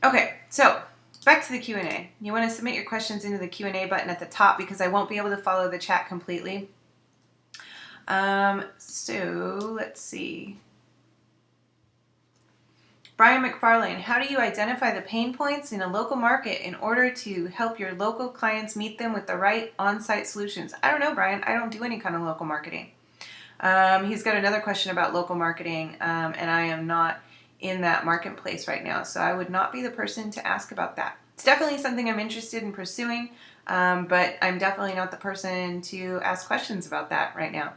Okay, so back to the Q&A. You want to submit your questions into the Q&A button at the top because I won't be able to follow the chat completely. So let's see. Brian McFarlane, how do you identify the pain points in a local market in order to help your local clients meet them with the right on-site solutions? I don't know, Brian. I don't do any kind of local marketing. He's got another question about local marketing, and I am not in that marketplace right now, so I would not be the person to ask about that. It's definitely something I'm interested in pursuing, but I'm definitely not the person to ask questions about that right now.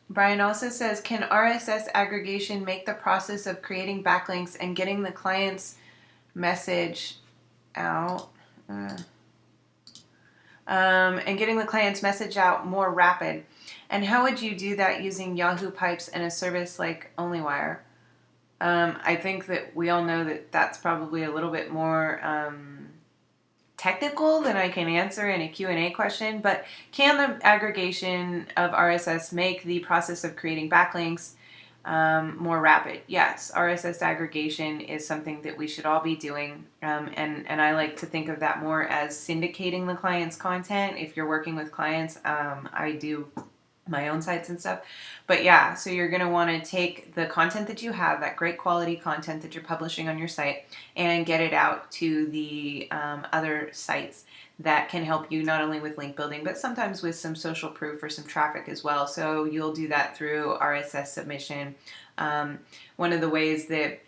Brian also says, can RSS aggregation make the process of creating backlinks and getting the client's message out more rapid? And how would you do that using Yahoo Pipes and a service like OnlyWire? I think that we all know that that's probably a little bit more technical than I can answer in a Q&A question, but can the aggregation of RSS make the process of creating backlinks more rapid? Yes, RSS aggregation is something that we should all be doing, and I like to think of that more as syndicating the client's content. If you're working with clients, I do my own sites and stuff. But yeah, so you're going to want to take the content that you have, that great quality content that you're publishing on your site, and get it out to the other sites that can help you not only with link building, but sometimes with some social proof or some traffic as well. So you'll do that through RSS submission. One of the ways that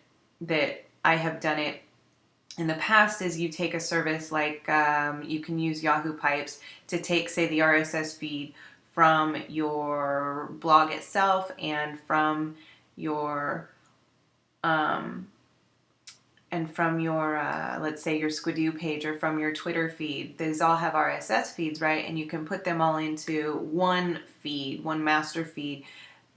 I have done it in the past is you take a service like you can use Yahoo Pipes to take, say, the RSS feed from your blog itself and from your let's say your Squidoo page or from your Twitter feed. These all have RSS feeds, right? And you can put them all into one feed, one master feed,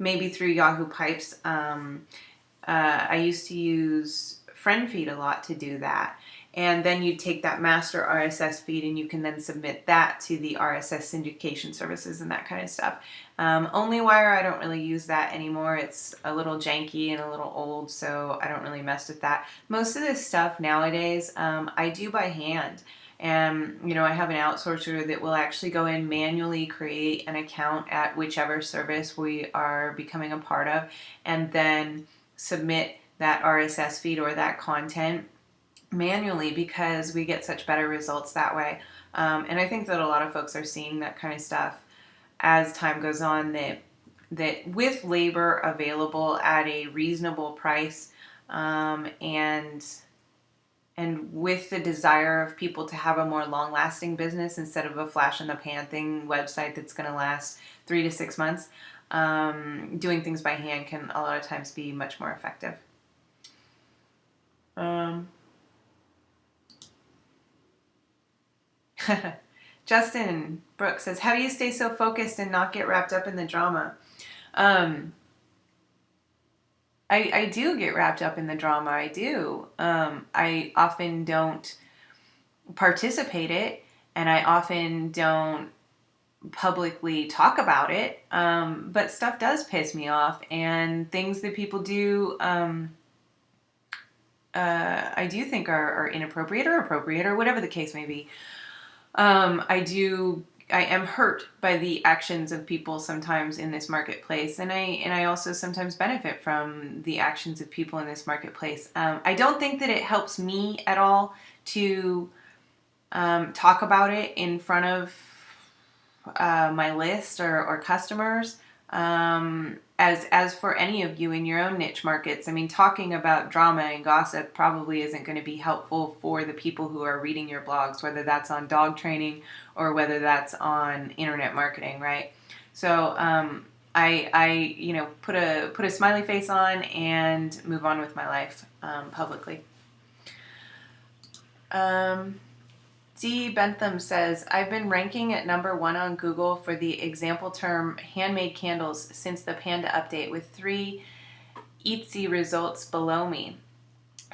maybe through Yahoo Pipes. I used to use FriendFeed a lot to do that. And then you take that master RSS feed and you can then submit that to the RSS syndication services and that kind of stuff. OnlyWire, I don't really use that anymore. It's a little janky and a little old, so I don't really mess with that. Most of this stuff nowadays, I do by hand. And, I have an outsourcer that will actually go in, manually create an account at whichever service we are becoming a part of, and then submit that RSS feed or that content manually, because we get such better results that way. And I think that a lot of folks are seeing that kind of stuff as time goes on, that with labor available at a reasonable price, and with the desire of people to have a more long-lasting business instead of a flash-in-the-pan website that's going to last 3 to 6 months, doing things by hand can a lot of times be much more effective. Justin Brooks says, how do you stay so focused and not get wrapped up in the drama? I do get wrapped up in the drama. I do. I often don't participate it, and I often don't publicly talk about it. But stuff does piss me off, and things that people do, I do think are inappropriate or appropriate or whatever the case may be. I am hurt by the actions of people sometimes in this marketplace, and I also sometimes benefit from the actions of people in this marketplace. I don't think that it helps me at all to talk about it in front of my list or customers. As for any of you in your own niche markets, I mean, talking about drama and gossip probably isn't going to be helpful for the people who are reading your blogs, whether that's on dog training or whether that's on internet marketing, right? So I put a smiley face on and move on with my life publicly. D. Bentham says, I've been ranking at number 1 on Google for the example term handmade candles since the Panda update, with 3 Etsy results below me.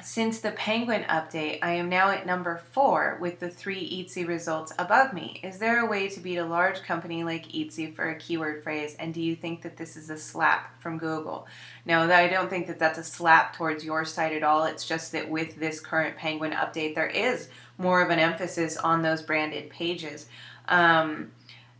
Since the Penguin update, I am now at number 4 with the 3 Etsy results above me. Is there a way to beat a large company like Etsy for a keyword phrase? And do you think that this is a slap from Google? No, I don't think that that's a slap towards your site at all. It's just that with this current Penguin update, there is more of an emphasis on those branded pages.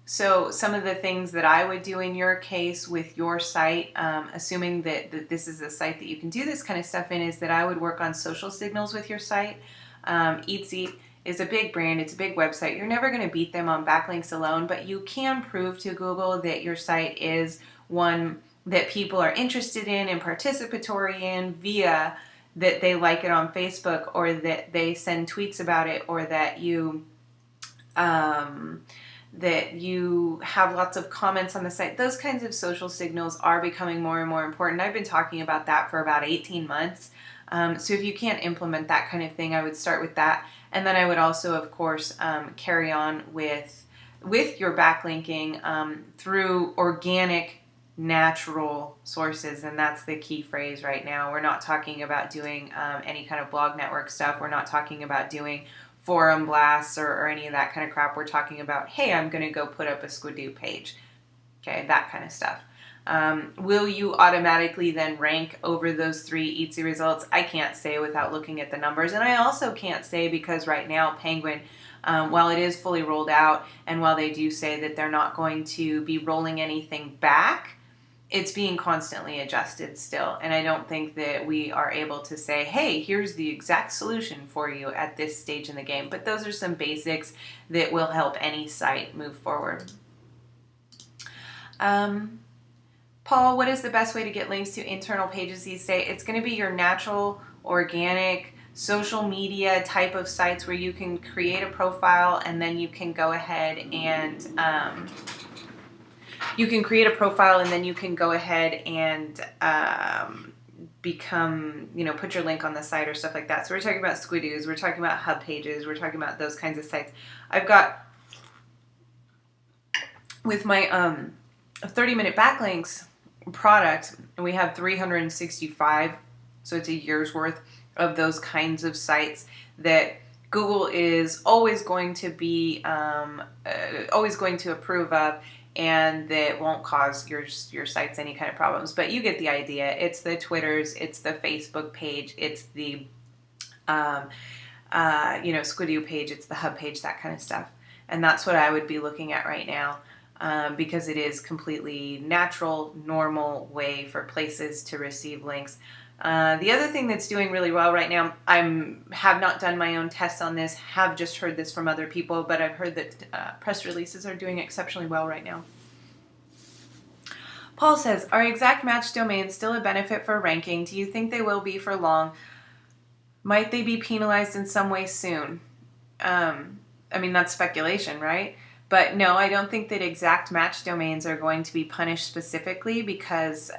So some of the things that I would do in your case with your site, assuming that this is a site that you can do this kind of stuff in, is that I would work on social signals with your site. Etsy is a big brand. It's a big website. You're never going to beat them on backlinks alone, but you can prove to Google that your site is one that people are interested in and participatory in via that they like it on Facebook, or that they send tweets about it, or that you have lots of comments on the site. Those kinds of social signals are becoming more and more important. I've been talking about that for about 18 months. So if you can't implement that kind of thing, I would start with that. And then I would also, of course, carry on with your backlinking through organic, natural sources. And that's the key phrase right now. We're not talking about doing any kind of blog network stuff. We're not talking about doing forum blasts or any of that kind of crap. We're talking about, hey, I'm going to go put up a Squidoo page. Okay, that kind of stuff. Will you automatically then rank over those 3 Etsy results? I can't say without looking at the numbers. And I also can't say because right now Penguin, while it is fully rolled out, and while they do say that they're not going to be rolling anything back, it's being constantly adjusted still. And I don't think that we are able to say, hey, here's the exact solution for you at this stage in the game. But those are some basics that will help any site move forward. Paul, what is the best way to get links to internal pages these days? It's going to be your natural, organic, social media type of sites where you can create a profile and then you can go ahead and become, put your link on the site or stuff like that. So we're talking about Squidoos, we're talking about hub pages, we're talking about those kinds of sites. I've got, with my 30-minute backlinks product, we have 365, so it's a year's worth of those kinds of sites that Google is always going to be, always going to approve of, and that won't cause your sites any kind of problems. But you get the idea. It's the Twitters, it's the Facebook page, it's the Squidoo page, it's the hub page, that kind of stuff. And that's what I would be looking at right now, because it is completely natural, normal way for places to receive links. The other thing that's doing really well right now, have not done my own tests on this, have just heard this from other people, but I've heard that press releases are doing exceptionally well right now. Paul says, are exact match domains still a benefit for ranking? Do you think they will be for long? Might they be penalized in some way soon? That's speculation, right? But no, I don't think that exact match domains are going to be punished specifically because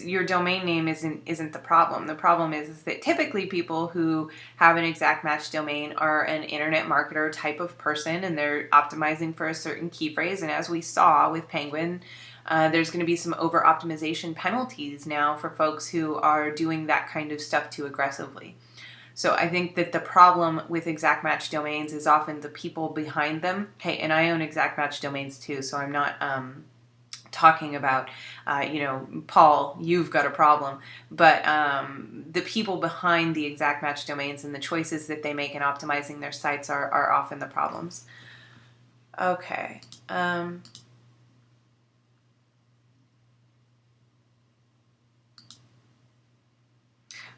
your domain name isn't the problem. The problem is that typically people who have an exact match domain are an internet marketer type of person, and they're optimizing for a certain key phrase. And as we saw with Penguin, there's going to be some over optimization penalties now for folks who are doing that kind of stuff too aggressively. So I think that the problem with exact match domains is often the people behind them. Hey, and I own exact match domains too, so I'm not talking about, Paul, you've got a problem, but the people behind the exact match domains and the choices that they make in optimizing their sites are often the problems. Okay.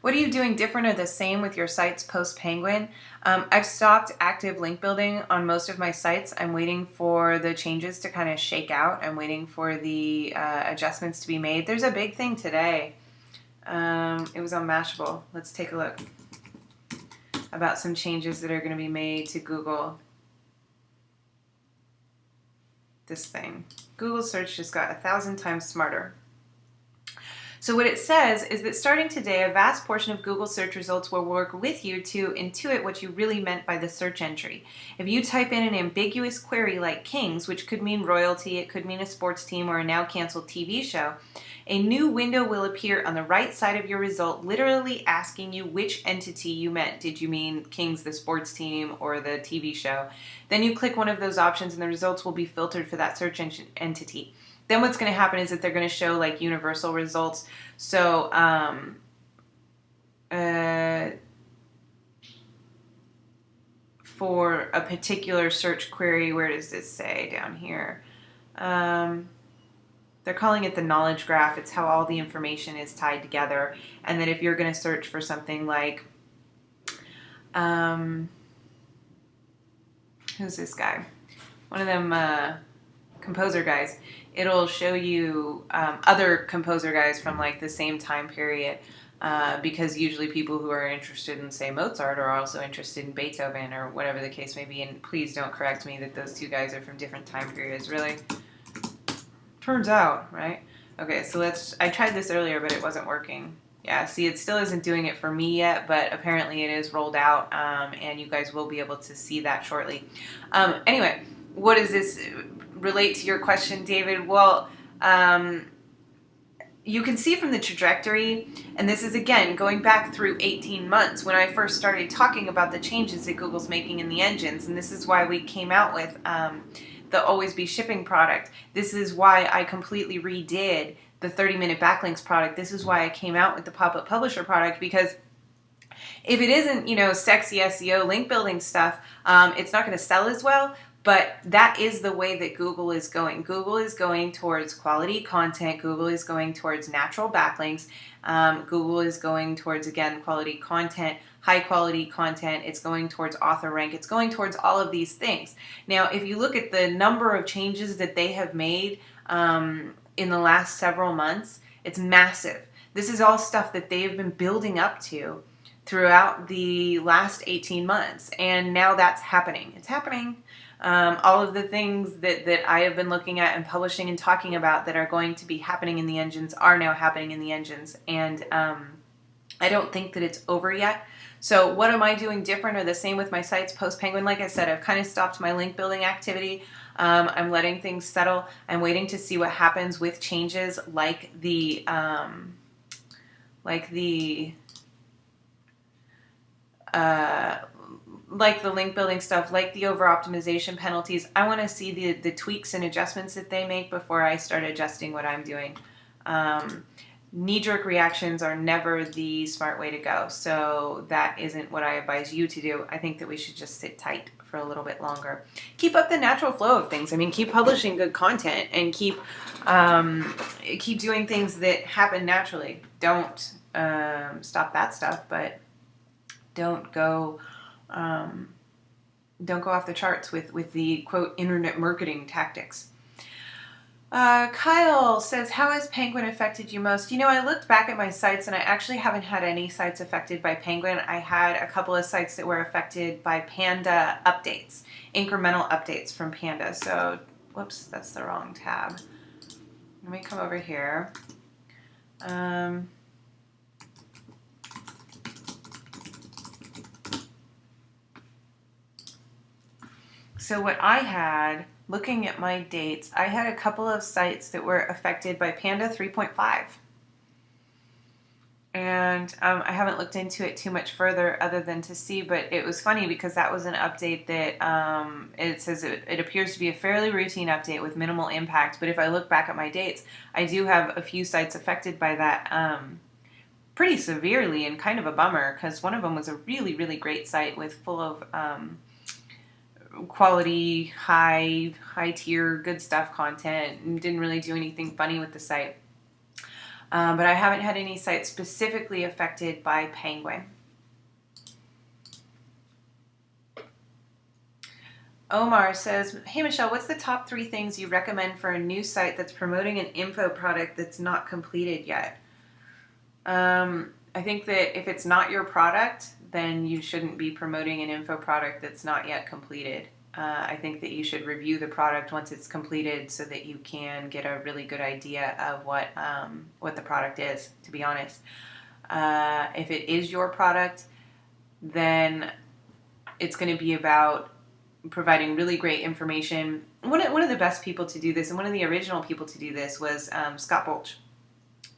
What are you doing different or the same with your sites post-Penguin? I've stopped active link building on most of my sites. I'm waiting for the changes to kind of shake out. I'm waiting for the adjustments to be made. There's a big thing today. It was on Mashable. Let's take a look about some changes that are going to be made to Google. This thing. Google search just got 1,000 times smarter. So what it says is that starting today, a vast portion of Google search results will work with you to intuit what you really meant by the search entry. If you type in an ambiguous query like Kings, which could mean royalty, it could mean a sports team or a now canceled TV show, a new window will appear on the right side of your result, literally asking you which entity you meant. Did you mean Kings, the sports team, or the TV show? Then you click one of those options and the results will be filtered for that search entity. Then what's going to happen is that they're going to show like universal results. So for a particular search query, where does this say down here? They're calling it the knowledge graph. It's how all the information is tied together. And that if you're going to search for something like, who's this guy? One of them composer guys. It'll show you other composer guys from like the same time period, because usually people who are interested in, say, Mozart are also interested in Beethoven or whatever the case may be. And please don't correct me that those two guys are from different time periods. Really? Turns out, right? Okay, so I tried this earlier, but it wasn't working. Yeah, see, it still isn't doing it for me yet, but apparently it is rolled out, and you guys will be able to see that shortly. Anyway, what does this relate to your question, David? Well, you can see from the trajectory, and this is, again, going back through 18 months when I first started talking about the changes that Google's making in the engines, and this is why we came out with the Always Be Shipping product. This is why I completely redid the 30-minute backlinks product. This is why I came out with the pop-up publisher product, because if it isn't, sexy SEO link building stuff, it's not going to sell as well. But that is the way that Google is going. Google is going towards quality content. Google is going towards natural backlinks. Google is going towards, again, quality content, high quality content. It's going towards author rank. It's going towards all of these things. Now, if you look at the number of changes that they have made in the last several months, it's massive. This is all stuff that they have been building up to throughout the last 18 months. And now that's happening. It's happening. All of the things that I have been looking at and publishing and talking about that are going to be happening in the engines are now happening in the engines. And I don't think that it's over yet. So what am I doing different or the same with my sites post-Penguin? Like I said, I've kind of stopped my link building activity. I'm letting things settle. I'm waiting to see what happens with changes like the link building stuff, like the over optimization penalties. I want to see the tweaks and adjustments that they make before I start adjusting what I'm doing. Knee-jerk reactions are never the smart way to go, so that isn't what I advise you to do. I think that we should just sit tight for a little bit longer. Keep up the natural flow of things. I mean, keep publishing good content and keep doing things that happen naturally. Don't stop that stuff, but don't go off the charts with the, quote, internet marketing tactics. Kyle says, how has Penguin affected you most? I looked back at my sites and I actually haven't had any sites affected by Penguin. I had a couple of sites that were affected by Panda updates, incremental updates from Panda. So, whoops, that's the wrong tab. Let me come over here. So what I had, looking at my dates, I had a couple of sites that were affected by Panda 3.5. And I haven't looked into it too much further other than to see, but it was funny because that was an update that it says it appears to be a fairly routine update with minimal impact. But if I look back at my dates, I do have a few sites affected by that pretty severely, and kind of a bummer because one of them was a really, really great site with full of quality, high tier, good stuff content, and didn't really do anything funny with the site. But I haven't had any sites specifically affected by Penguin. Omar says, hey Michelle, what's the top 3 things you recommend for a new site that's promoting an info product that's not completed yet? I think that if it's not your product, then you shouldn't be promoting an info product that's not yet completed. I think that you should review the product once it's completed so that you can get a really good idea of what the product is, to be honest. If it is your product, then it's going to be about providing really great information. One of the best people to do this, and one of the original people to do this, was Scott Bolch.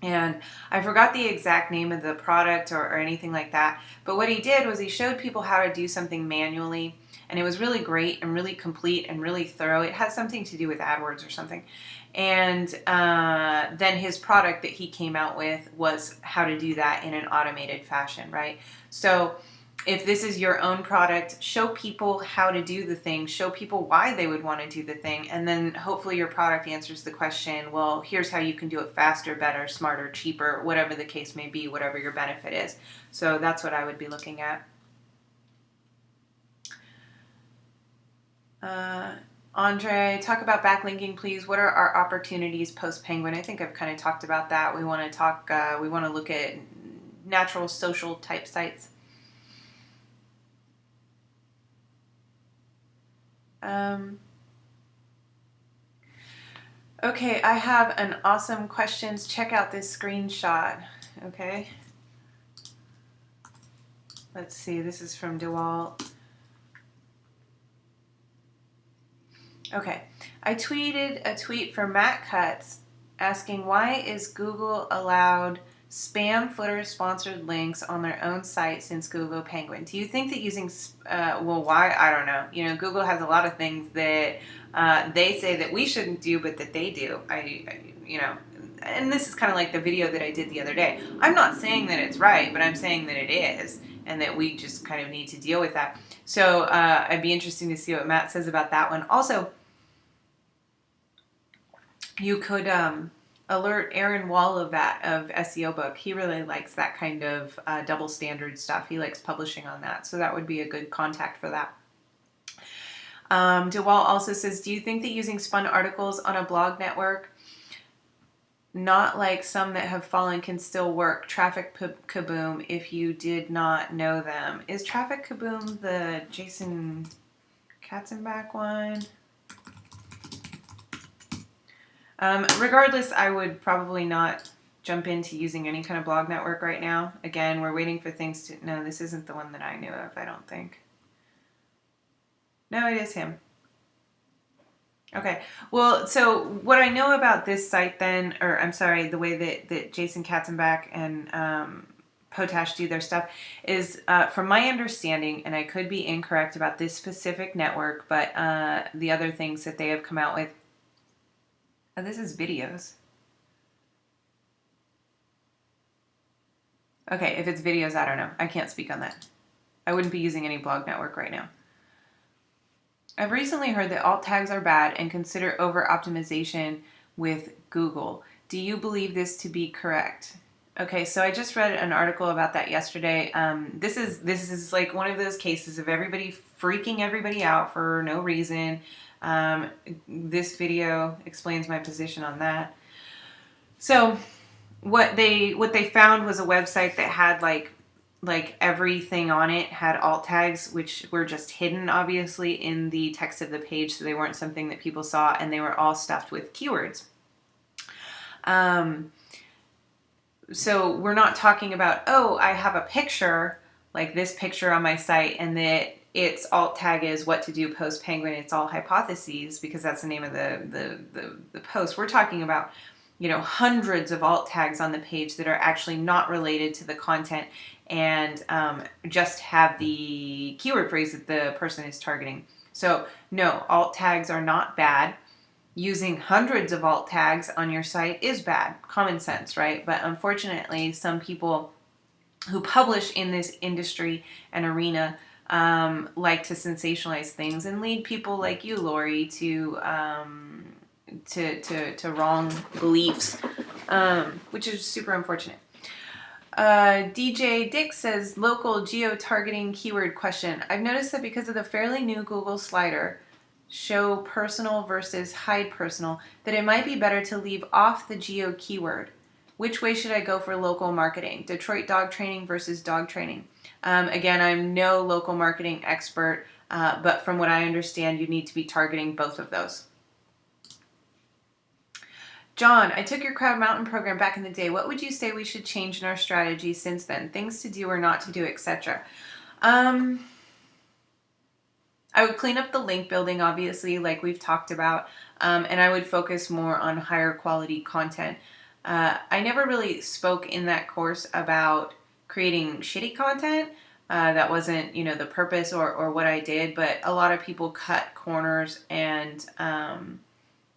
And I forgot the exact name of the product or anything like that. But what he did was he showed people how to do something manually. And it was really great and really complete and really thorough. It had something to do with AdWords or something. And then his product that he came out with was how to do that in an automated fashion, right? So if this is your own product, show people how to do the thing, show people why they would want to do the thing, and then hopefully your product answers the question, well, here's how you can do it faster, better, smarter, cheaper, whatever the case may be, whatever your benefit is. So that's what I would be looking at. Andre, talk about backlinking, please. What are our opportunities post-Penguin? I think I've kind of talked about that. We want to look at natural social type sites. Okay, I have an awesome questions. Check out this screenshot. Okay. Let's see, this is from DeWalt. Okay, I tweeted a tweet from Matt Cutts asking, why is Google allowed spam footer sponsored links on their own site since Google Penguin? Do you think that using, why? I don't know. You know, Google has a lot of things that they say that we shouldn't do, but that they do. You know, and this is kind of like the video that I did the other day. I'm not saying that it's right, but I'm saying that it is, and that we just kind of need to deal with that. So I'd be interesting to see what Matt says about that one. Also, you could alert Aaron Wall of that, of SEO Book. He really likes that kind of double standard stuff. He likes publishing on that. So that would be a good contact for that. DeWalt also says, do you think that using spun articles on a blog network, not like some that have fallen, can still work? Traffic Kaboom, if you did not know them. Is Traffic Kaboom the Jason Katzenbach one? Regardless, I would probably not jump into using any kind of blog network right now. Again, we're waiting for things to... No, this isn't the one that I knew of, I don't think. No, it is him. Okay. Well, so what I know about this site then, or I'm sorry, the way that Jason Katzenbach and Potash do their stuff is, from my understanding, and I could be incorrect about this specific network, but the other things that they have come out with. Oh, this is videos. Okay, if it's videos, I don't know. I can't speak on that. I wouldn't be using any blog network right now. I've recently heard that alt tags are bad and consider over-optimization with Google. Do you believe this to be correct? Okay, so I just read an article about that yesterday. This is like one of those cases of everybody freaking everybody out for no reason. This video explains my position on that. So what they found was a website that had like everything on it had alt tags, which were just hidden obviously in the text of the page, so they weren't something that people saw, and they were all stuffed with keywords. So we're not talking about, oh, I have a picture like this picture on my site and that its alt tag is what to do post Penguin. It's all hypotheses, because that's the name of the post. We're talking about, you know, hundreds of alt tags on the page that are actually not related to the content and just have the keyword phrase that the person is targeting. So no, alt tags are not bad. Using hundreds of alt tags on your site is bad. Common sense, right? But unfortunately, some people who publish in this industry and arena like to sensationalize things and lead people like you, Lori, to wrong beliefs, which is super unfortunate. DJ Dick says, local geo-targeting keyword question. I've noticed that because of the fairly new Google slider, show personal versus hide personal, that it might be better to leave off the geo keyword. Which way should I go for local marketing? Detroit dog training versus dog training. Again, I'm no local marketing expert. But from what I understand, you need to be targeting both of those. John, I took your Crowd Mountain program back in the day. What would you say we should change in our strategy since then? Things to do or not to do, etc. I would clean up the link building, obviously, like we've talked about, and I would focus more on higher quality content. I never really spoke in that course about creating shitty content. That wasn't, the purpose or what I did, but a lot of people cut corners and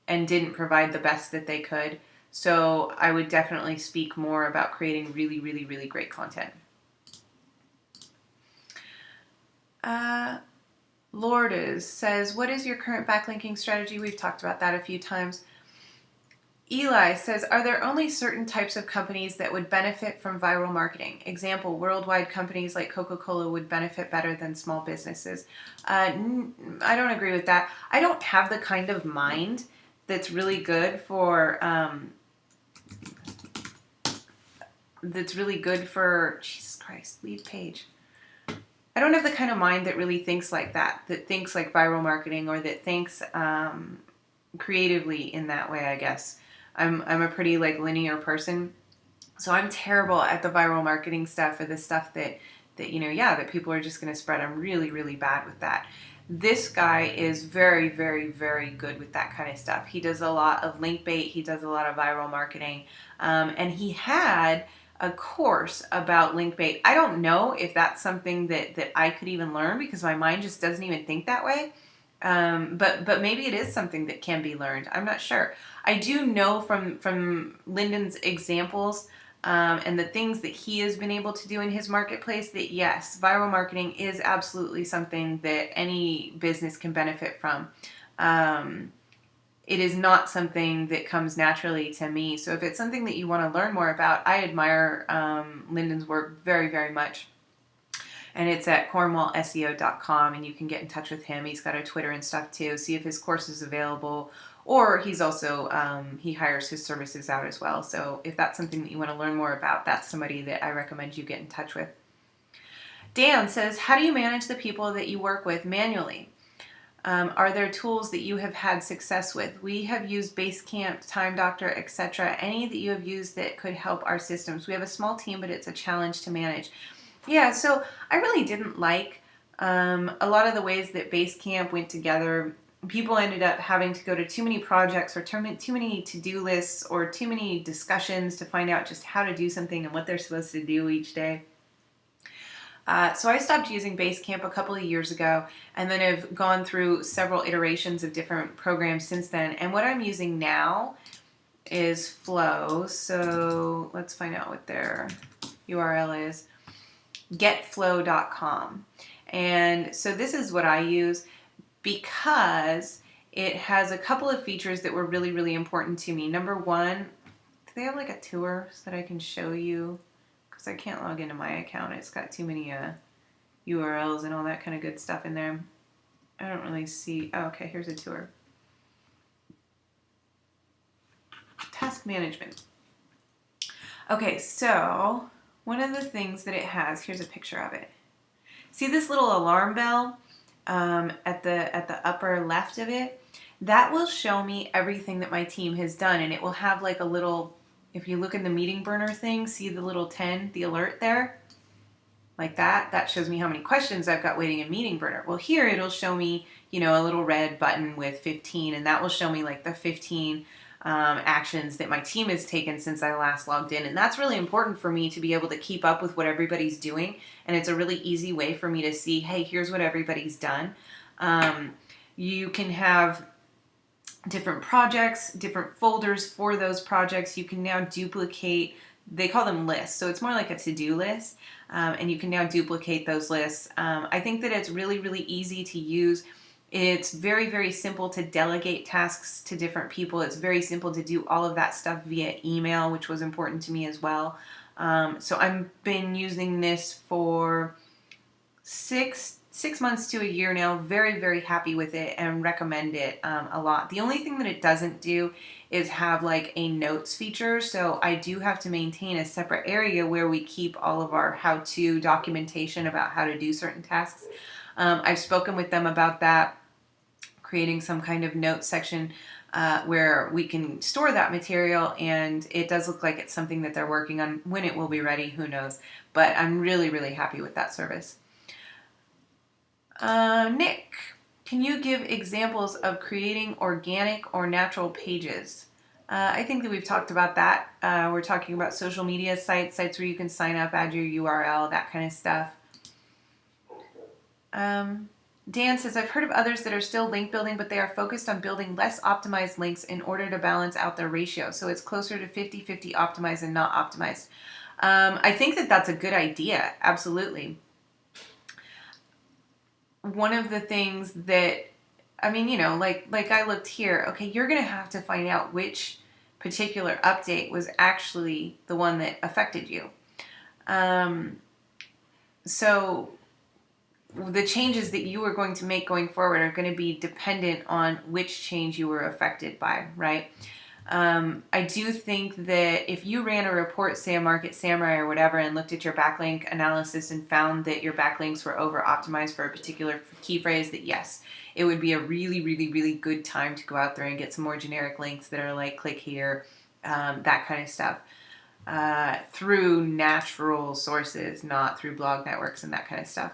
didn't provide the best that they could. So I would definitely speak more about creating really, really, really great content. Lourdes says, what is your current backlinking strategy? We've talked about that a few times. Eli says, are there only certain types of companies that would benefit from viral marketing? Example, worldwide companies like Coca-Cola would benefit better than small businesses. I don't agree with that. I don't have the kind of mind that's really good for, Jesus Christ, leave page. I don't have the kind of mind that really thinks like that thinks like viral marketing, or that thinks creatively in that way, I guess. I'm a pretty linear person, so I'm terrible at the viral marketing stuff, or the stuff that people are just going to spread. I'm really, really bad with that. This guy is very, very, very good with that kind of stuff. He does a lot of link bait. He does a lot of viral marketing, and he had a course about link bait. I don't know if that's something that I could even learn, because my mind just doesn't even think that way. But maybe it is something that can be learned. I'm not sure. I do know from Lyndon's examples and the things that he has been able to do in his marketplace that yes, viral marketing is absolutely something that any business can benefit from. It is not something that comes naturally to me. So if it's something that you want to learn more about, I admire Lyndon's work very, very much. And it's at cornwallseo.com, and you can get in touch with him. He's got a Twitter and stuff too. See if his course is available, or he's also, he hires his services out as well. So if that's something that you want to learn more about, that's somebody that I recommend you get in touch with. Dan says, how do you manage the people that you work with manually? Are there tools that you have had success with? We have used Basecamp, Time Doctor, etc. Any that you have used that could help our systems? We have a small team, but it's a challenge to manage. Yeah, so I really didn't like a lot of the ways that Basecamp went together. People ended up having to go to too many projects, or too many to-do lists, or too many discussions to find out just how to do something and what they're supposed to do each day. So I stopped using Basecamp a couple of years ago, and then I've gone through several iterations of different programs since then. And what I'm using now is Flow. So let's find out what their URL is. Getflow.com. And so this is what I use because it has a couple of features that were really, really important to me. Number one, do they have a tour so that I can show you? Because I can't log into my account. It's got too many URLs and all that kind of good stuff in there. I don't really see. Oh, okay, here's a tour. Task management. Okay, so one of the things that it has, here's a picture of it. See this little alarm bell at the upper left of it? That will show me everything that my team has done, and it will have a little, if you look in the meeting burner thing, see the little 10, the alert there? Like that. That shows me how many questions I've got waiting in meeting burner. Well, here it'll show me, a little red button with 15, and that will show me the 15 actions that my team has taken since I last logged in. And that's really important for me to be able to keep up with what everybody's doing. And it's a really easy way for me to see, hey, here's what everybody's done. You can have different projects, different folders for those projects. You can now duplicate, they call them lists. So it's more like a to-do list. And you can now duplicate those lists. I think that it's really, really easy to use. It's very, very simple to delegate tasks to different people. It's very simple to do all of that stuff via email, which was important to me as well. So I've been using this for six months to a year now. Very, very happy with it and recommend it a lot. The only thing that it doesn't do is have a notes feature. So I do have to maintain a separate area where we keep all of our how-to documentation about how to do certain tasks. I've spoken with them about that, creating some kind of note section where we can store that material, and it does look like it's something that they're working on. When it will be ready, who knows? But I'm really, really happy with that service. Nick, can you give examples of creating organic or natural pages? I think that we've talked about that. We're talking about social media sites where you can sign up, add your URL, that kind of stuff. Dan says, I've heard of others that are still link building, but they are focused on building less optimized links in order to balance out their ratio. So it's closer to 50-50 optimized and not optimized. I think that that's a good idea. Absolutely. One of the things that, I mean, you know, like I looked here, okay, you're going to have to find out which particular update was actually the one that affected you. So the changes that you are going to make going forward are going to be dependent on which change you were affected by, right? I do think that if you ran a report, say a Market Samurai or whatever, and looked at your backlink analysis and found that your backlinks were over optimized for a particular key phrase, that yes, it would be a really, really, really good time to go out there and get some more generic links that are like click here, that kind of stuff, through natural sources, not through blog networks and that kind of stuff.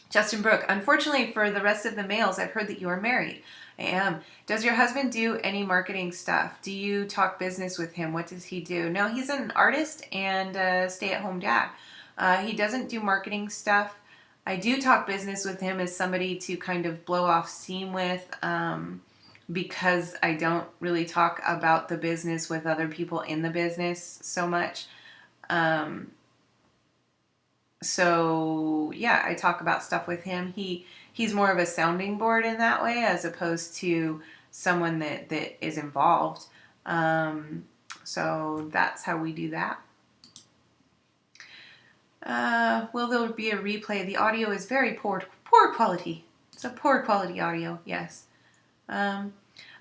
Justin Brooke, unfortunately for the rest of the males, I've heard that you are married. I am. Does your husband do any marketing stuff? Do you talk business with him? What does he do? No, he's an artist and a stay-at-home dad. He doesn't do marketing stuff. I do talk business with him as somebody to kind of blow off steam with, because I don't really talk about the business with other people in the business so much. So yeah, I talk about stuff with him. He's more of a sounding board in that way, as opposed to someone that is involved. So that's how we do that. Will there be a replay? The audio is very poor quality. It's a poor quality audio, yes.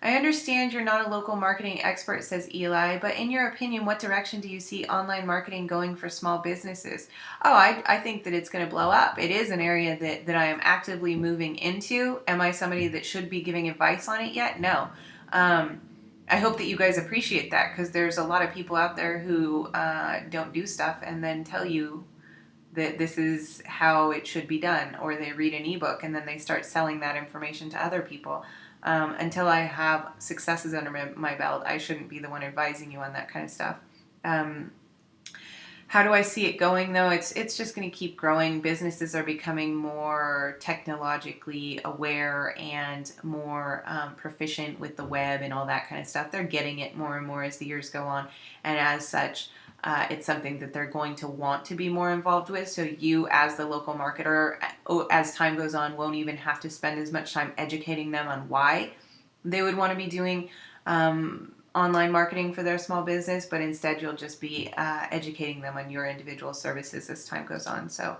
I understand you're not a local marketing expert, says Eli, but in your opinion, what direction do you see online marketing going for small businesses? Oh, I think that it's going to blow up. It is an area that I am actively moving into. Am I somebody that should be giving advice on it yet? No. I hope that you guys appreciate that, because there's a lot of people out there who don't do stuff and then tell you that this is how it should be done, or they read an ebook and then they start selling that information to other people. Until I have successes under my belt, I shouldn't be the one advising you on that kind of stuff. How do I see it going, though? It's just going to keep growing. Businesses are becoming more technologically aware and more proficient with the web and all that kind of stuff. They're getting it more and more as the years go on, and as such, it's something that they're going to want to be more involved with. So you, as the local marketer, as time goes on, won't even have to spend as much time educating them on why they would want to be doing online marketing for their small business, but instead you'll just be educating them on your individual services as time goes on. So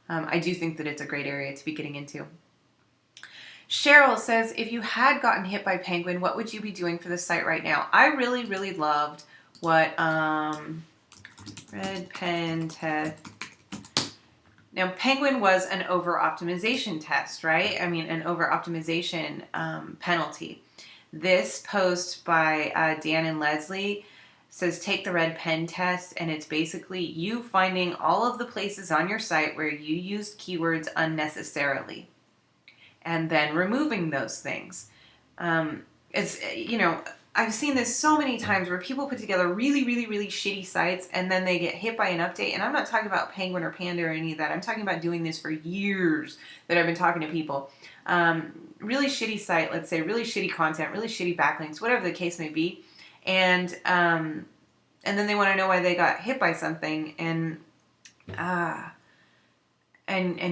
I do think that it's a great area to be getting into. Cheryl says, if you had gotten hit by Penguin, what would you be doing for the site right now? I really, really loved what... Red pen test. Now, Penguin was an over-optimization test, right? I mean, an over-optimization penalty. This post by Dan and Leslie says, take the red pen test, and it's basically you finding all of the places on your site where you used keywords unnecessarily, and then removing those things. It's, you know, I've seen this so many times where people put together really, really, really shitty sites and then they get hit by an update. And I'm not talking about Penguin or Panda or any of that. I'm talking about doing this for years that I've been talking to people. Really shitty site, let's say, really shitty content, really shitty backlinks, whatever the case may be. And then they want to know why they got hit by something. And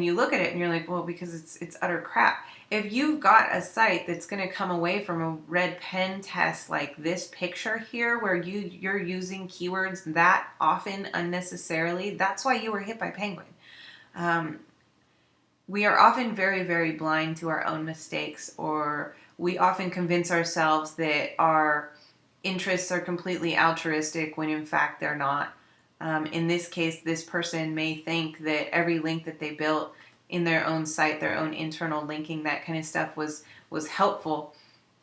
you look at it and you're like, well, because it's utter crap. If you've got a site that's going to come away from a red pen test like this picture here, where you're using keywords that often unnecessarily, that's why you were hit by Penguin. We are often very, very blind to our own mistakes, or we often convince ourselves that our interests are completely altruistic when in fact they're not. In this case, this person may think that every link that they built in their own site, their own internal linking, that kind of stuff was helpful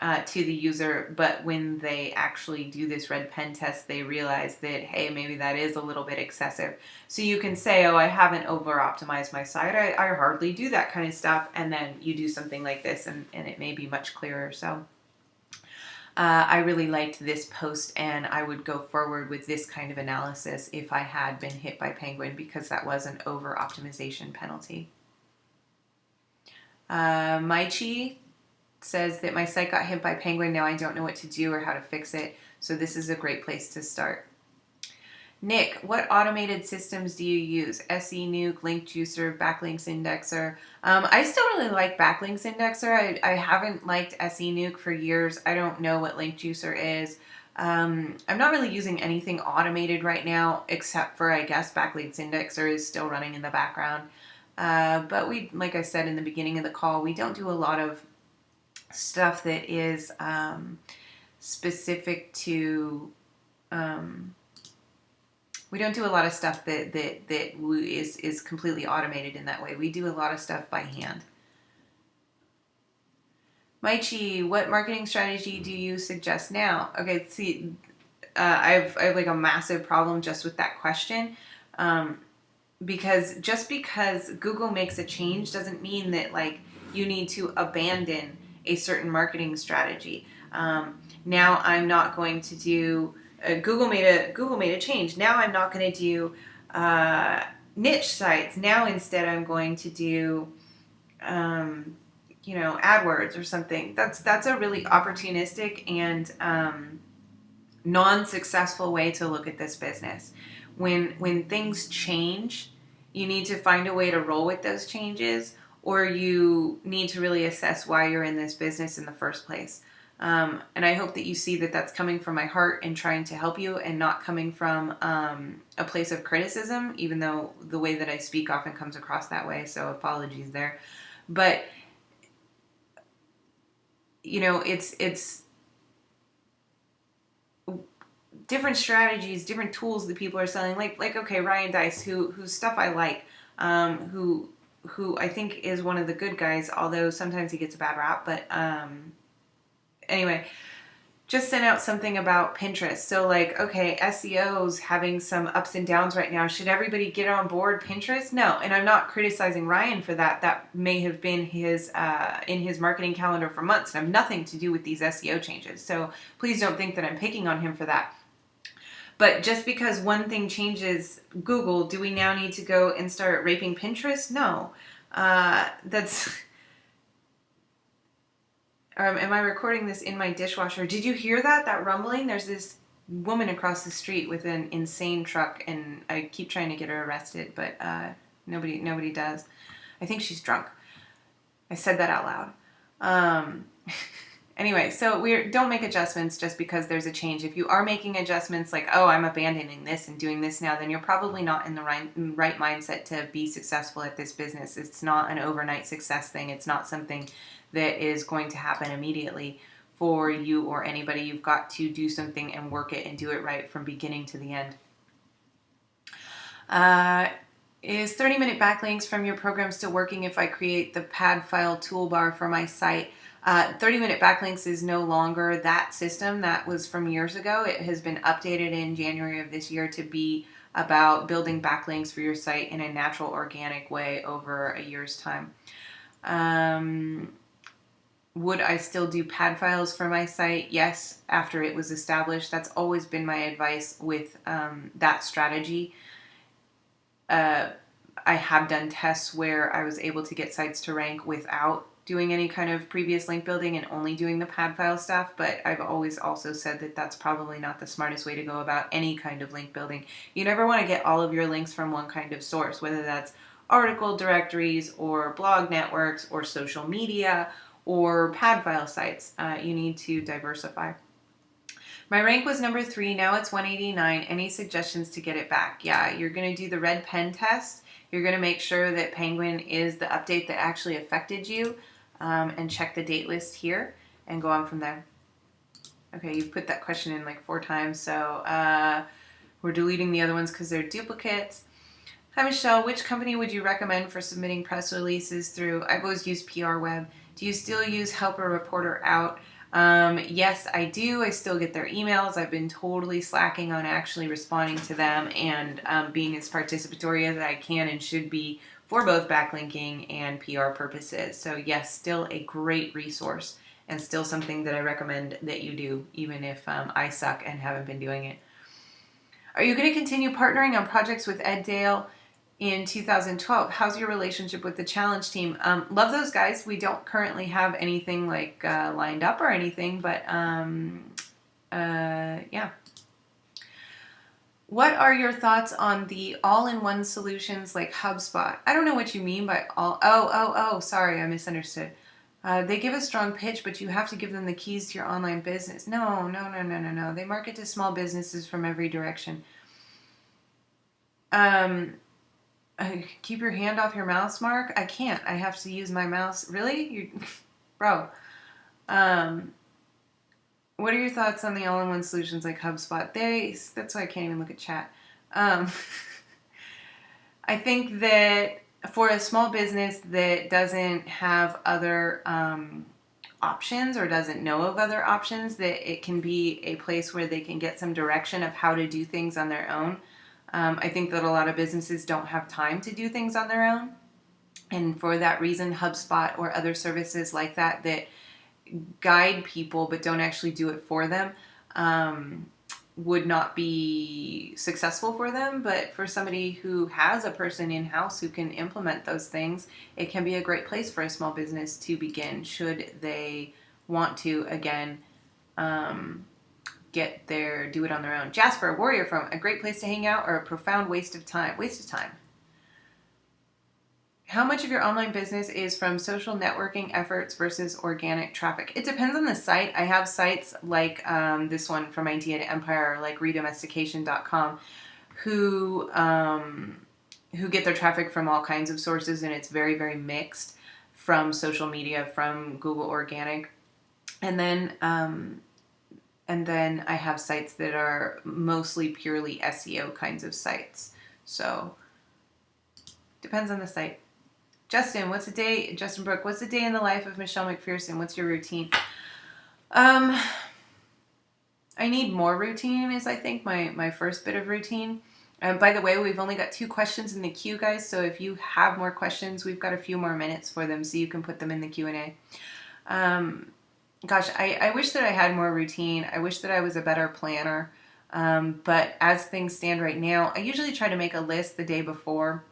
to the user, but when they actually do this red pen test, they realize that, hey, maybe that is a little bit excessive. So you can say, oh, I haven't over optimized my site, I hardly do that kind of stuff, and then you do something like this, and it may be much clearer. So I really liked this post, and I would go forward with this kind of analysis if I had been hit by Penguin, because that was an over optimization penalty. Maichi says that my site got hit by Penguin. Now I don't know what to do or how to fix it. So this is a great place to start. Nick, what automated systems do you use? SE Nuke, Link Juicer, Backlinks Indexer. I still really like Backlinks Indexer. I haven't liked SE Nuke for years. I don't know what Link Juicer is. I'm not really using anything automated right now, except for, I guess, Backlinks Indexer is still running in the background. But we, like I said in the beginning of the call, we don't do a lot of stuff that is specific to, we don't do a lot of stuff that is completely automated in that way. We do a lot of stuff by hand. Maichi, what marketing strategy do you suggest now? Okay, see, I have like a massive problem just with that question. Because just because Google makes a change doesn't mean that like you need to abandon a certain marketing strategy. Now I'm not going to do Google made a change. Now I'm not going to do niche sites. Now instead I'm going to do AdWords or something. That's a really opportunistic and non-successful way to look at this business. When things change, you need to find a way to roll with those changes, or you need to really assess why you're in this business in the first place. And I hope that you see that that's coming from my heart and trying to help you, and not coming from a place of criticism, even though the way that I speak often comes across that way, so apologies there. But, it's different strategies, different tools that people are selling. Like okay, Ryan Deiss, whose stuff I like, who I think is one of the good guys, although sometimes he gets a bad rap. But anyway, just sent out something about Pinterest. So like, okay, SEO's having some ups and downs right now. Should everybody get on board Pinterest? No, and I'm not criticizing Ryan for that. That may have been his in his marketing calendar for months, and have nothing to do with these SEO changes. So please don't think that I'm picking on him for that. But just because one thing changes Google, do we now need to go and start raping Pinterest? No. That's... am I recording this in my dishwasher? Did you hear that? That rumbling? There's this woman across the street with an insane truck, and I keep trying to get her arrested, but nobody does. I think she's drunk. I said that out loud. Anyway, so don't make adjustments just because there's a change. If you are making adjustments like, oh, I'm abandoning this and doing this now, then you're probably not in the right mindset to be successful at this business. It's not an overnight success thing. It's not something that is going to happen immediately for you or anybody. You've got to do something and work it and do it right from beginning to the end. Is 30-minute backlinks from your program still working if I create the pad file toolbar for my site? 30-minute backlinks is no longer that system. That was from years ago. It has been updated in January of this year to be about building backlinks for your site in a natural, organic way over a year's time. Would I still do pad files for my site? Yes, after it was established. That's always been my advice with that strategy. I have done tests where I was able to get sites to rank without doing any kind of previous link building and only doing the pad file stuff, but I've always also said that that's probably not the smartest way to go about any kind of link building. You never want to get all of your links from one kind of source, whether that's article directories or blog networks or social media or pad file sites. You need to diversify. My rank was number 3, now it's 189. Any suggestions to get it back? Yeah, you're going to do the red pen test. You're going to make sure that Penguin is the update that actually affected you, and check the date list here and go on from there. Okay, you've put that question in like 4 times, so we're deleting the other ones because they're duplicates. Hi, Michelle. Which company would you recommend for submitting press releases through? I've always used PR Web. Do you still use Helper Reporter Out? Yes, I do. I still get their emails. I've been totally slacking on actually responding to them and being as participatory as I can and should be for both backlinking and PR purposes. So yes, still a great resource and still something that I recommend that you do, even if I suck and haven't been doing it. Are you going to continue partnering on projects with Ed Dale in 2012? How's your relationship with the challenge team? Love those guys. We don't currently have anything like lined up or anything, but yeah. What are your thoughts on the all-in-one solutions like HubSpot? I don't know what you mean by all. Oh, sorry, I misunderstood. They give a strong pitch, but you have to give them the keys to your online business. No. They market to small businesses from every direction. Keep your hand off your mouse, Mark. I can't. I have to use my mouse. Really? Bro. What are your thoughts on the all-in-one solutions like HubSpot? That's why I can't even look at chat. I think that for a small business that doesn't have other options or doesn't know of other options, that it can be a place where they can get some direction of how to do things on their own. I think that a lot of businesses don't have time to do things on their own. And for that reason, HubSpot or other services like that guide people but don't actually do it for them would not be successful for them. But for somebody who has a person in-house who can implement those things, it can be a great place for a small business to begin should they want to, again, do it on their own. Jasper, Warrior from a great place to hang out or a profound waste of time? Waste of time. How much of your online business is from social networking efforts versus organic traffic? It depends on the site. I have sites like this one from Idea to Empire, like redomestication.com, who get their traffic from all kinds of sources, and it's very, very mixed from social media, from Google Organic. And then I have sites that are mostly purely SEO kinds of sites. So depends on the site. Justin Brooke, what's a day in the life of Michelle McPherson? What's your routine? I need more routine is, I think, my first bit of routine. By the way, we've only got 2 questions in the queue, guys, so if you have more questions, we've got a few more minutes for them, so you can put them in the Q&A. Gosh, I wish that I had more routine. I wish that I was a better planner. But as things stand right now, I usually try to make a list the day before,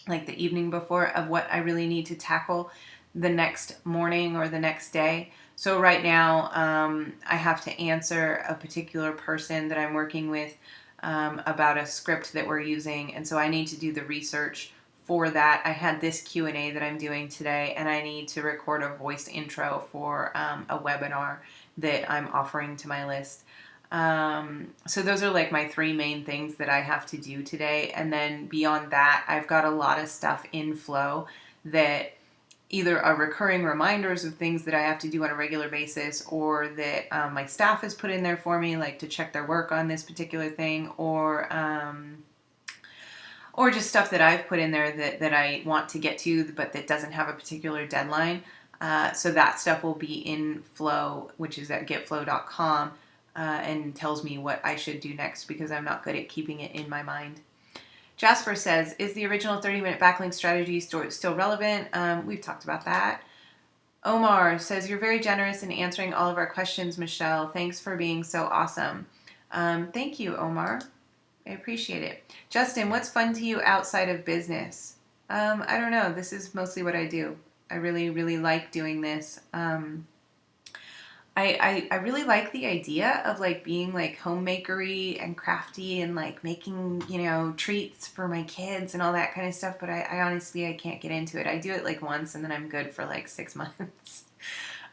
like the evening before, of what I really need to tackle the next morning or the next day. So right now, I have to answer a particular person that I'm working with about a script that we're using. And so I need to do the research for that. I had this Q&A that I'm doing today, and I need to record a voice intro for a webinar that I'm offering to my list. So those are like my 3 main things that I have to do today. And then beyond that, I've got a lot of stuff in flow that either are recurring reminders of things that I have to do on a regular basis, or that my staff has put in there for me, like to check their work on this particular thing, or just stuff that I've put in there that I want to get to, but that doesn't have a particular deadline. So that stuff will be in flow, which is at getflow.com. And tells me what I should do next because I'm not good at keeping it in my mind. Jasper says, is the original 30-minute backlink strategy still relevant? We've talked about that. Omar says, you're very generous in answering all of our questions, Michelle. Thanks for being so awesome. Thank you, Omar. I appreciate it. Justin, what's fun to you outside of business? I don't know. This is mostly what I do. I really, really like doing this. I really like the idea of like being like homemakery and crafty and like making, treats for my kids and all that kind of stuff. But I honestly, I can't get into it. I do it like once and then I'm good for like 6 months.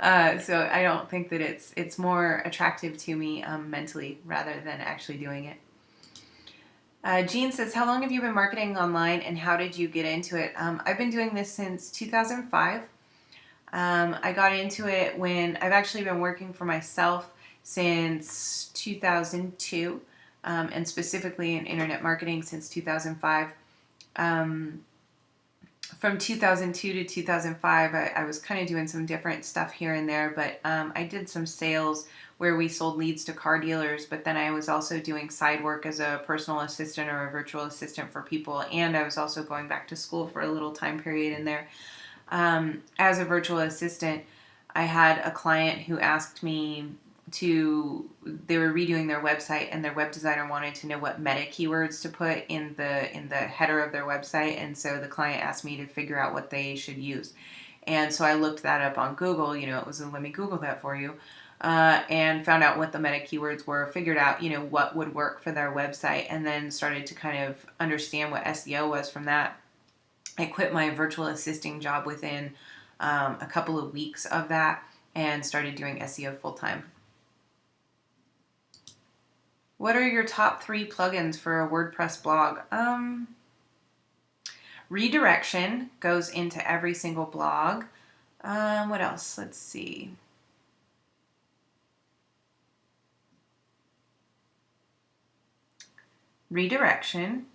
So I don't think that it's more attractive to me mentally rather than actually doing it. Jean says, how long have you been marketing online and how did you get into it? I've been doing this since 2005. I got into it when I've actually been working for myself since 2002, and specifically in internet marketing since 2005. from 2002 to 2005, I was kind of doing some different stuff here and there, but I did some sales where we sold leads to car dealers, but then I was also doing side work as a personal assistant or a virtual assistant for people, and I was also going back to school for a little time period in there. As a virtual assistant, I had a client who asked me they were redoing their website, and their web designer wanted to know what meta keywords to put in the header of their website, and so the client asked me to figure out what they should use. And so I looked that up on Google, it was a let me Google that for you, and found out what the meta keywords were, figured out, what would work for their website, and then started to kind of understand what SEO was from that. I quit my virtual assisting job within a couple of weeks of that and started doing SEO full time. What are your top 3 plugins for a WordPress blog? Redirection goes into every single blog. What else? Let's see. Redirection.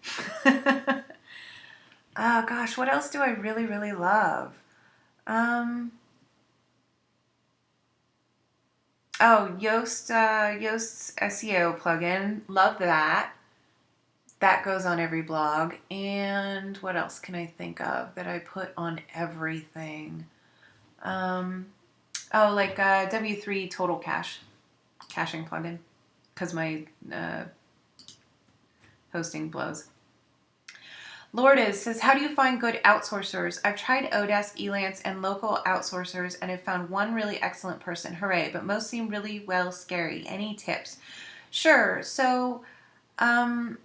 Oh gosh, what else do I really, really love? Yoast's SEO plugin. Love that. That goes on every blog. And what else can I think of that I put on everything? W3 Total caching plugin, because my hosting blows. Lourdes says, how do you find good outsourcers? I've tried Odesk, Elance, and local outsourcers and have found one really excellent person. Hooray, but most seem really, scary. Any tips? Sure. So, I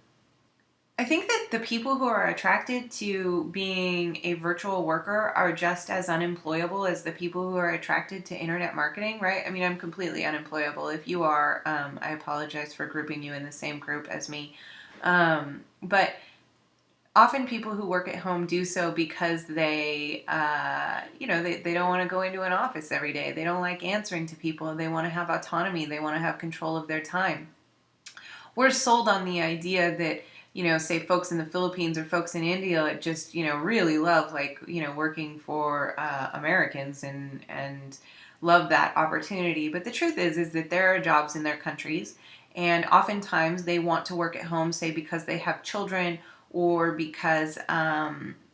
think that the people who are attracted to being a virtual worker are just as unemployable as the people who are attracted to internet marketing, right? I mean, I'm completely unemployable. If you are, I apologize for grouping you in the same group as me. But often people who work at home do so because they don't want to go into an office every day. They don't like answering to people. They want to have autonomy. They want to have control of their time. We're sold on the idea that, say folks in the Philippines or folks in India just, really love working for Americans and love that opportunity. But the truth is that there are jobs in their countries, and oftentimes they want to work at home, say because they have children or because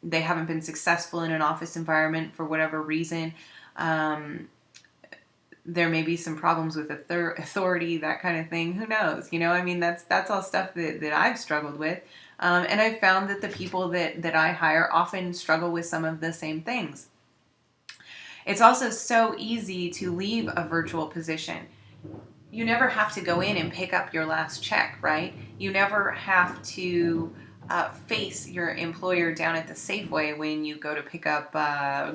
they haven't been successful in an office environment for whatever reason. There may be some problems with authority, that kind of thing. Who knows? That's all stuff that I've struggled with. And I've found that the people that I hire often struggle with some of the same things. It's also so easy to leave a virtual position. You never have to go in and pick up your last check, right? You never have to face your employer down at the Safeway when you go to pick up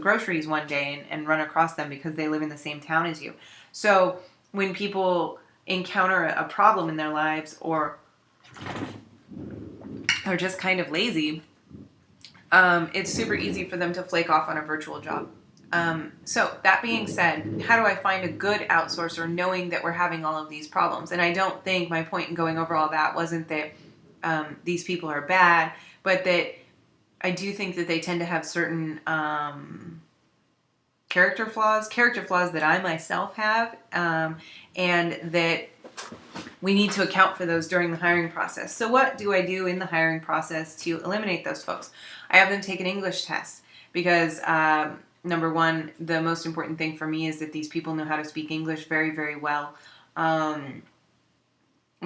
groceries one day and run across them because they live in the same town as you. So when people encounter a problem in their lives or are just kind of lazy, it's super easy for them to flake off on a virtual job. So that being said, how do I find a good outsourcer knowing that we're having all of these problems? And I don't think my point in going over all that wasn't that these people are bad, but that I do think that they tend to have certain character flaws that I myself have, and that we need to account for those during the hiring process. So what do I do in the hiring process to eliminate those folks? I have them take an English test because number one, the most important thing for me is that these people know how to speak English very, very well.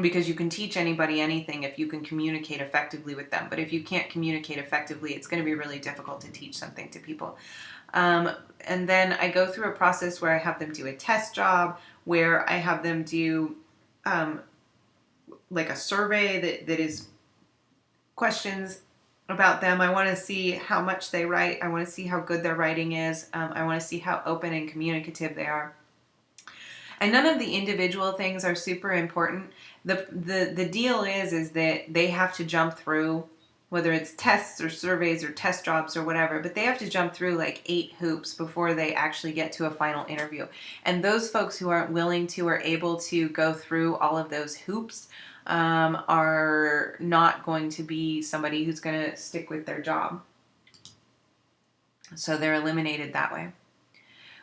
Because you can teach anybody anything if you can communicate effectively with them. But if you can't communicate effectively, it's going to be really difficult to teach something to people. And then I go through a process where I have them do a test job, where I have them do like a survey that is questions about them. I want to see how much they write. I want to see how good their writing is. I want to see how open and communicative they are. And none of the individual things are super important. The deal is that they have to jump through, whether it's tests or surveys or test jobs or whatever, but they have to jump through like 8 hoops before they actually get to a final interview. And those folks who aren't willing to or able to go through all of those hoops, are not going to be somebody who's going to stick with their job. So they're eliminated that way.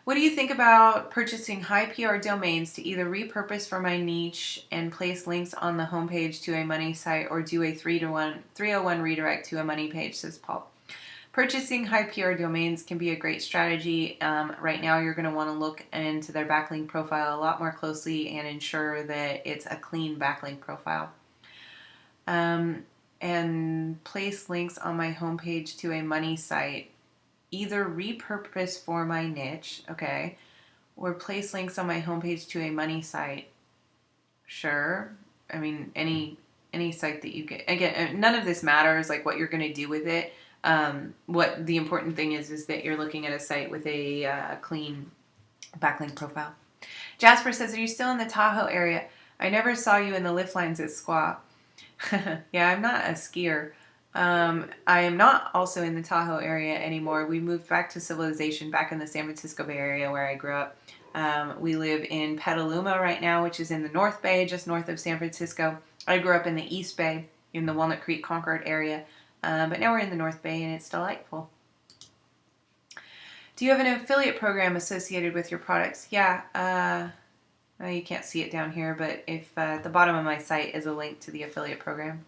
What do you think about purchasing high PR domains to either repurpose for my niche and place links on the homepage to a money site, or do a 301 redirect to a money page, says Paul. Purchasing high PR domains can be a great strategy. Right now, you're going to want to look into their backlink profile a lot more closely and ensure that it's a clean backlink profile. And place links on my homepage to a money site. Either repurpose for my niche, okay, or place links on my homepage to a money site. Sure. I mean, any site that you get. Again, none of this matters, like what you're going to do with it. What the important thing is that you're looking at a site with a clean backlink profile. Jasper says, are you still in the Tahoe area? I never saw you in the lift lines at Squaw. Yeah, I'm not a skier. I am not also in the Tahoe area anymore. We moved back to civilization back in the San Francisco Bay Area where I grew up. We live in Petaluma right now, which is in the North Bay, just north of San Francisco. I grew up in the East Bay, in the Walnut Creek, Concord area. But now we're in the North Bay and it's delightful. Do you have an affiliate program associated with your products? Yeah. Well, you can't see it down here, but if at the bottom of my site is a link to the affiliate program.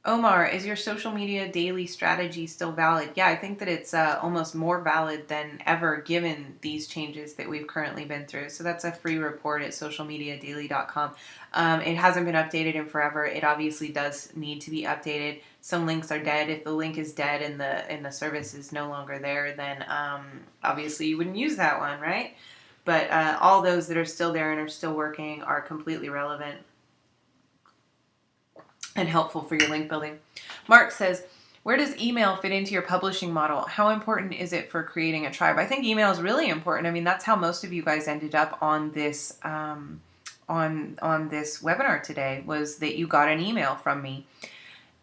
Omar, is your social media daily strategy still valid? Yeah, I think that it's almost more valid than ever given these changes that we've currently been through. So that's a free report at socialmediadaily.com. It hasn't been updated in forever. It obviously does need to be updated. Some links are dead. If the link is dead and the service is no longer there, then obviously you wouldn't use that one, right? But all those that are still there and are still working are completely relevant and helpful for your link building. Mark says, where does email fit into your publishing model? How important is it for creating a tribe? I think email is really important. I mean, that's how most of you guys ended up on this on this webinar today, was that you got an email from me.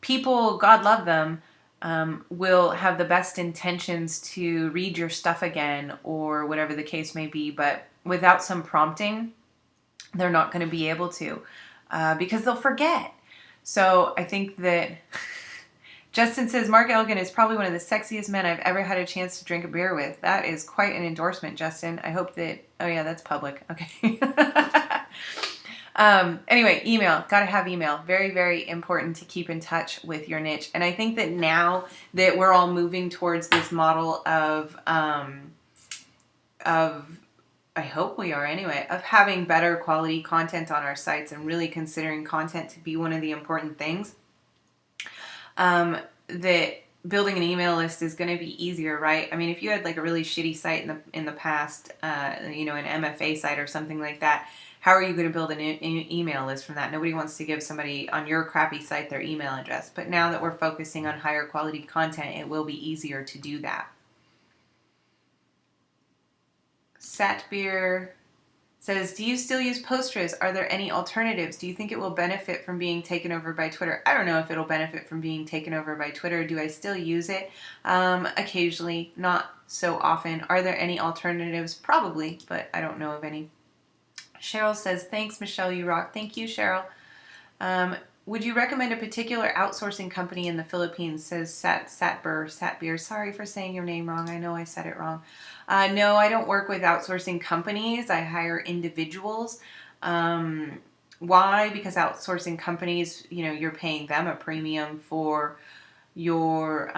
People, God love them, will have the best intentions to read your stuff again or whatever the case may be, but without some prompting, they're not going to be able to because they'll forget. So I think that Justin says, Mark Elgin is probably one of the sexiest men I've ever had a chance to drink a beer with. That is quite an endorsement, Justin. I hope that, oh yeah, that's public. Okay. Anyway, email. Got to have email. Very, very important to keep in touch with your niche. And I think that now that we're all moving towards this model of I hope we are anyway, of having better quality content on our sites and really considering content to be one of the important things, that building an email list is going to be easier, right? I mean, if you had like a really shitty site in the past, an MFA site or something like that, how are you going to build an email list from that? Nobody wants to give somebody on your crappy site their email address. But now that we're focusing on higher quality content, it will be easier to do that. Satbeer says, do you still use Postgres? Are there any alternatives? Do you think it will benefit from being taken over by Twitter? I don't know if it'll benefit from being taken over by Twitter. Do I still use it? Occasionally, not so often. Are there any alternatives? Probably, but I don't know of any. Cheryl says, thanks, Michelle, you rock. Thank you, Cheryl. Would you recommend a particular outsourcing company in the Philippines? Says Satbeer. Sorry for saying your name wrong. I know I said it wrong. No, I don't work with outsourcing companies. I hire individuals. Why? Because outsourcing companies, you're paying them a premium for your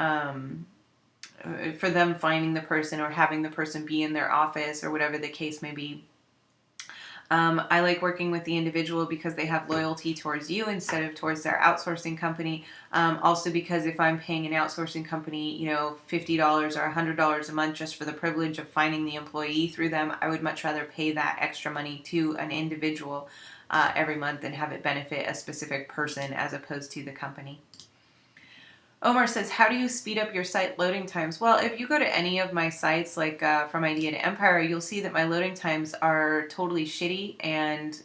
for them finding the person or having the person be in their office or whatever the case may be. I like working with the individual because they have loyalty towards you instead of towards their outsourcing company. Also because if I'm paying an outsourcing company, $50 or $100 a month just for the privilege of finding the employee through them, I would much rather pay that extra money to an individual every month and have it benefit a specific person as opposed to the company. Omar says, how do you speed up your site loading times? Well, if you go to any of my sites, like From Idea to Empire, you'll see that my loading times are totally shitty. And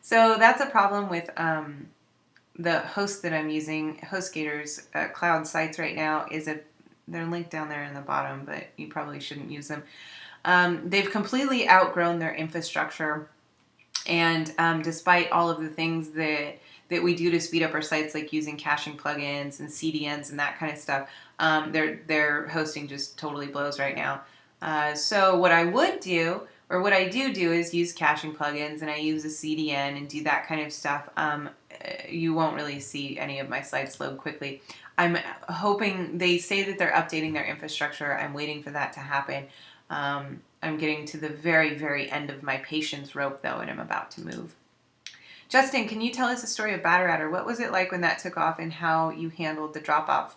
so that's a problem with the host that I'm using. HostGator's cloud sites right now they're linked down there in the bottom, but you probably shouldn't use them. They've completely outgrown their infrastructure. And despite all of the things that we do to speed up our sites, like using caching plugins and CDNs and that kind of stuff, their hosting just totally blows right now. So what I would do, or what I do is use caching plugins, and I use a CDN and do that kind of stuff. You won't really see any of my sites load quickly. I'm hoping, they say that they're updating their infrastructure. I'm waiting for that to happen. I'm getting to the very, very end of my patience rope, though, and I'm about to move. Justin, can you tell us the story of Batter What was it like when that took off, and how you handled the drop-off?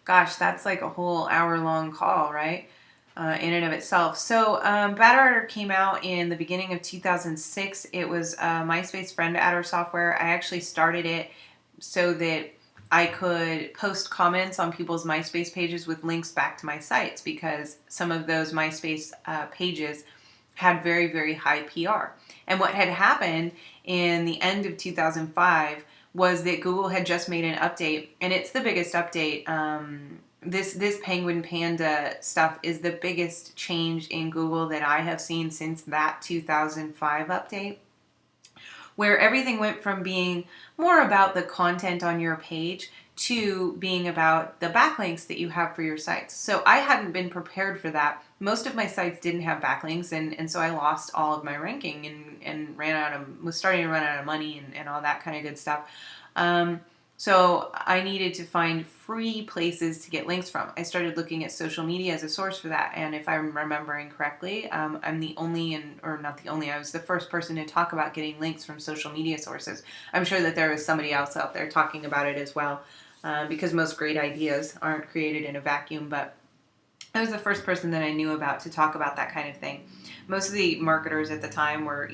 Gosh, that's like a whole hour-long call, right? In and of itself. So Batter came out in the beginning of 2006. It was MySpace friend adder software. I actually started it so that I could post comments on people's MySpace pages with links back to my sites, because some of those MySpace pages had very, very high PR. And what had happened in the end of 2005 was that Google had just made an update, and it's the biggest update. This Penguin Panda stuff is the biggest change in Google that I have seen since that 2005 update, where everything went from being more about the content on your page to being about the backlinks that you have for your sites. So I hadn't been prepared for that. Most of my sites didn't have backlinks, and so I lost all of my ranking and was starting to run out of money and all that kind of good stuff. So I needed to find free places to get links from. I started looking at social media as a source for that. And if I'm remembering correctly, I'm the only, or not the only, I was the first person to talk about getting links from social media sources. I'm sure that there was somebody else out there talking about it as well, because most great ideas aren't created in a vacuum. But I was the first person that I knew about to talk about that kind of thing. Most of the marketers at the time were,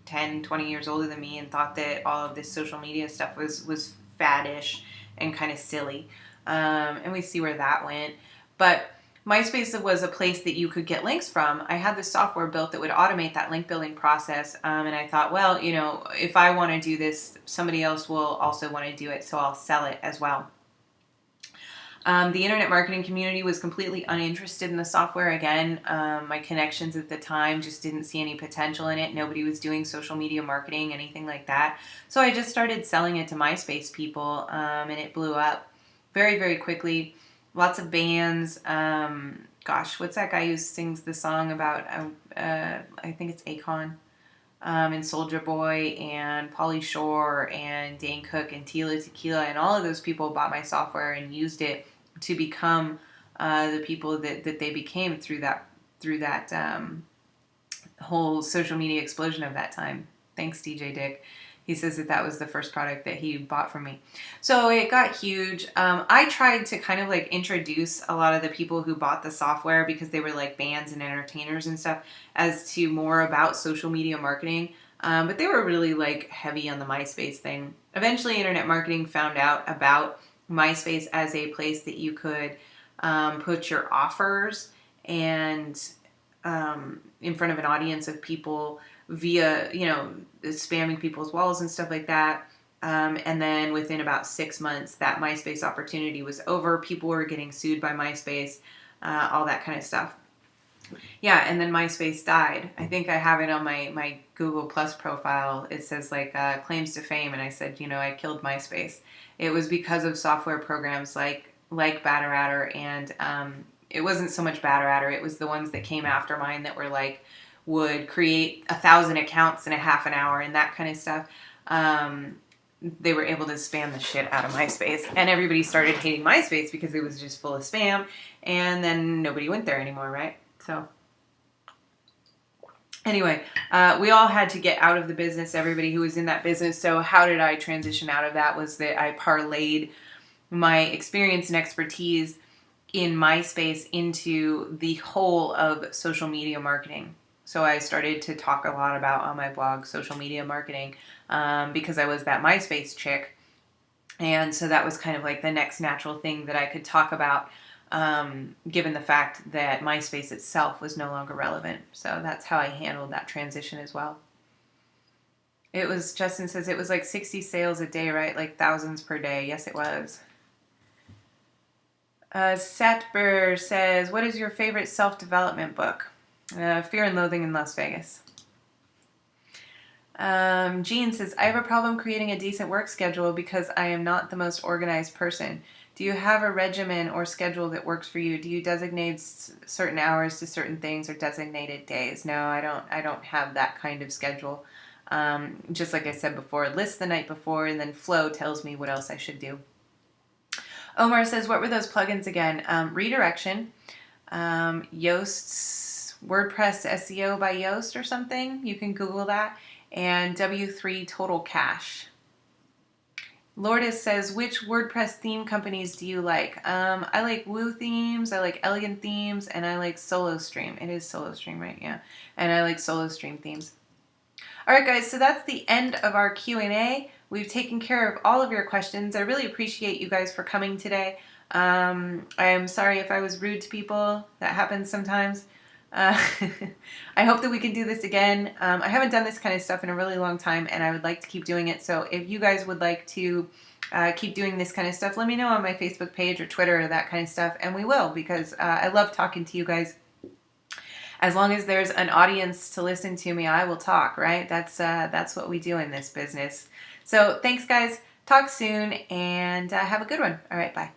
10, 20 years older than me, and thought that all of this social media stuff was faddish and kind of silly. And we see where that went. But MySpace was a place that you could get links from. I had this software built that would automate that link building process. And I thought, well, if I want to do this, somebody else will also want to do it, so I'll sell it as well. The internet marketing community was completely uninterested in the software. Again, my connections at the time just didn't see any potential in it. Nobody was doing social media marketing, anything like that. So I just started selling it to MySpace people, and it blew up very, very quickly. Lots of bands. Gosh, what's that guy who sings the song about, I think it's Akon, and Soulja Boy, and Pauly Shore, and Dane Cook, and Tila Tequila, and all of those people bought my software and used it to become the people that they became through that whole social media explosion of that time. Thanks, DJ Dick. He says that was the first product that he bought from me. So it got huge. I tried to kind of like introduce a lot of the people who bought the software, because they were like bands and entertainers and stuff, as to more about social media marketing. But they were really like heavy on the MySpace thing. Eventually, internet marketing found out about MySpace as a place that you could put your offers and in front of an audience of people via, spamming people's walls and stuff like that. And then within about 6 months, that MySpace opportunity was over. People were getting sued by MySpace, all that kind of stuff. Yeah, and then MySpace died. I think I have it on my Google Plus profile. It says claims to fame, and I said, I killed MySpace. It was because of software programs like Batter, and it wasn't so much Batter. It was the ones that came after mine that were would create 1,000 accounts in a half an hour and that kind of stuff. They were able to spam the shit out of MySpace, and everybody started hating MySpace because it was just full of spam, and then nobody went there anymore, right? So anyway, we all had to get out of the business, everybody who was in that business. So how did I transition out of that? Was that I parlayed my experience and expertise in MySpace into the whole of social media marketing. So I started to talk a lot about on my blog social media marketing, because I was that MySpace chick. And so that was kind of like the next natural thing that I could talk about, given the fact that MySpace itself was no longer relevant. So that's how I handled that transition as well. It was, Justin says, it was like 60 sales a day, right? Like thousands per day. Yes, it was. Satber says, what is your favorite self-development book? Fear and Loathing in Las Vegas. Jean says, I have a problem creating a decent work schedule because I am not the most organized person. Do you have a regimen or schedule that works for you? Do you designate certain hours to certain things or designated days? No, I don't have that kind of schedule. Just like I said before, list the night before, and then Flow tells me what else I should do. Omar says, what were those plugins again? Redirection, Yoast's WordPress SEO by Yoast or something. You can Google that. And W3 Total Cache. Lourdes says, which WordPress theme companies do you like? I like Woo Themes, I like Elegant Themes, and I like SoloStream. It is SoloStream, right? Yeah. And I like SoloStream themes. All right, guys, so that's the end of our Q&A. We've taken care of all of your questions. I really appreciate you guys for coming today. I'm sorry if I was rude to people. That happens sometimes. I hope that we can do this again. I haven't done this kind of stuff in a really long time, and I would like to keep doing it. So if you guys would like to keep doing this kind of stuff, let me know on my Facebook page or Twitter or that kind of stuff, and we will, because I love talking to you guys. As long as there's an audience to listen to me, I will talk, right? That's what we do in this business. So thanks, guys. Talk soon, and have a good one. All right, bye.